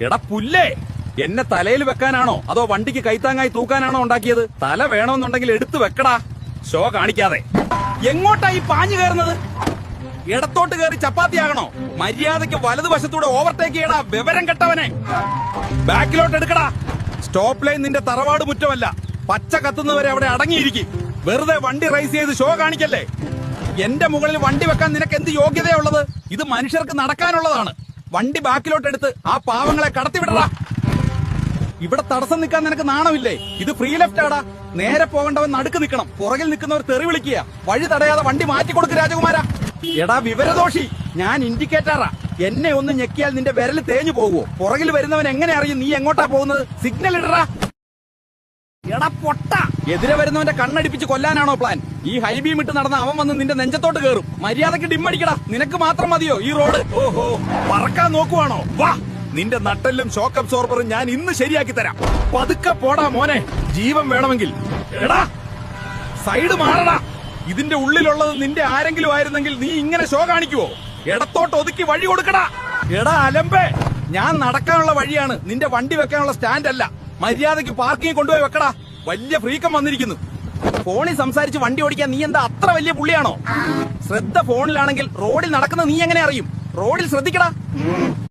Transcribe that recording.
എടാ പുല്ലേ, എന്നെ തലയിൽ വെക്കാനാണോ അതോ വണ്ടിക്ക് കൈത്താങ്ങായി തൂക്കാനാണോ ഉണ്ടാക്കിയത്? തല വേണമെന്നുണ്ടെങ്കിൽ എടുത്തു വെക്കടാ, ഷോ കാണിക്കാതെ. എങ്ങോട്ടാ ഈ പാഞ്ഞു കയറുന്നത്? ഇടത്തോട്ട് കയറി ചപ്പാത്തിയാകണോ? മര്യാദയ്ക്ക് വലതുവശത്തൂടെ ഓവർടേക്ക് ചെയ്യടാ, വിവരം കെട്ടവനെ. ബാക്കിലോട്ട് എടുക്കടാ. സ്റ്റോപ്പ് ലൈൻ നിന്റെ തറവാട് മുറ്റമല്ല. പച്ച കത്തുന്നവരെ അവിടെ അടങ്ങിയിരിക്കും. വെറുതെ വണ്ടി റൈസ് ചെയ്ത് ഷോ കാണിക്കല്ലേ. എന്റെ മുകളിൽ വണ്ടി വെക്കാൻ നിനക്ക് എന്ത് യോഗ്യതയുള്ളത്? ഇത് മനുഷ്യർക്ക് നടക്കാനുള്ളതാണ്. വണ്ടി ബാക്കിലോട്ട് എടുത്ത് ആ പാവങ്ങളെ കടത്തിവിടടാ. ഇവിടെ തടസ്സം നിൽക്കാൻ നിനക്ക് നാണമില്ലേ? ഇത് ഫ്രീ ലെഫ്റ്റ് ആടാ. നേരെ പോകേണ്ടവൻ നടുക്ക് നിൽക്കണം. പുറകിൽ നിൽക്കുന്നവർ തെറി വിളിക്കുക. വഴി തടയാതെ വണ്ടി മാറ്റിക്കൊടുക്ക് രാജകുമാര. എടാ വിവരദോഷി, ഞാൻ ഇൻഡിക്കേറ്ററാ. എന്നെ ഒന്ന് ഞെക്കിയാൽ നിന്റെ വിരൽ തേഞ്ഞു പോകുവോ? പുറകിൽ വരുന്നവൻ എങ്ങനെ അറിയും നീ എങ്ങോട്ടാ പോകുന്നത്? സിഗ്നൽ ഇടറാ. എടാ പൊട്ട, എതിരെ വരുന്നവന്റെ കണ്ണടിപ്പിച്ച് കൊല്ലാനാണോ പ്ലാൻ? ഈ ഹൈ ബീം ഇട്ട് നടന്ന അവൻ വന്ന് നിന്റെ നെഞ്ചത്തോട്ട് കയറും. മര്യാദക്ക് ഡിമ്മടിക്കടാ. നിനക്ക് മാത്രം മതിയോ ഈ റോഡ്? ഓഹോ, പറക്കാൻ നോക്കുവാണോ? വാ, നിന്റെ നട്ടെല്ലും ഷോക്ക് അബ്സോർബറും ഞാൻ ഇന്ന് ശരിയാക്കി തരാം. പതുക്കെ പോടാ മോനെ, ജീവൻ വേണമെങ്കിൽ. എടാ സൈഡ് മാറടാ. ഇതിന്റെ ഉള്ളിലുള്ളത് നിന്റെ ആരെങ്കിലും ആയിരുന്നെങ്കിൽ നീ ഇങ്ങനെ ഷോ കാണിക്കുവോ? ഇടത്തോട്ട് ഒതുക്കി വഴി കൊടുക്കടാ. എടാ അലമ്പേ, ഞാൻ നടക്കാനുള്ള വഴിയാണ്, നിന്റെ വണ്ടി വെക്കാനുള്ള സ്റ്റാൻഡ് അല്ല. മര്യാദയ്ക്ക് പാർക്കിംഗ് കൊണ്ടുപോയി വെക്കടാ. വലിയ ഫ്രീക്കം വന്നിരിക്കുന്നു. ഫോണിൽ സംസാരിച്ച് വണ്ടി ഓടിക്കാൻ നീ എന്താ അത്ര വലിയ പുള്ളിയാണോ? ശ്രദ്ധ ഫോണിലാണെങ്കിൽ റോഡിൽ നടക്കുന്ന നീ എങ്ങനെ അറിയും? റോഡിൽ ശ്രദ്ധിക്കടാ.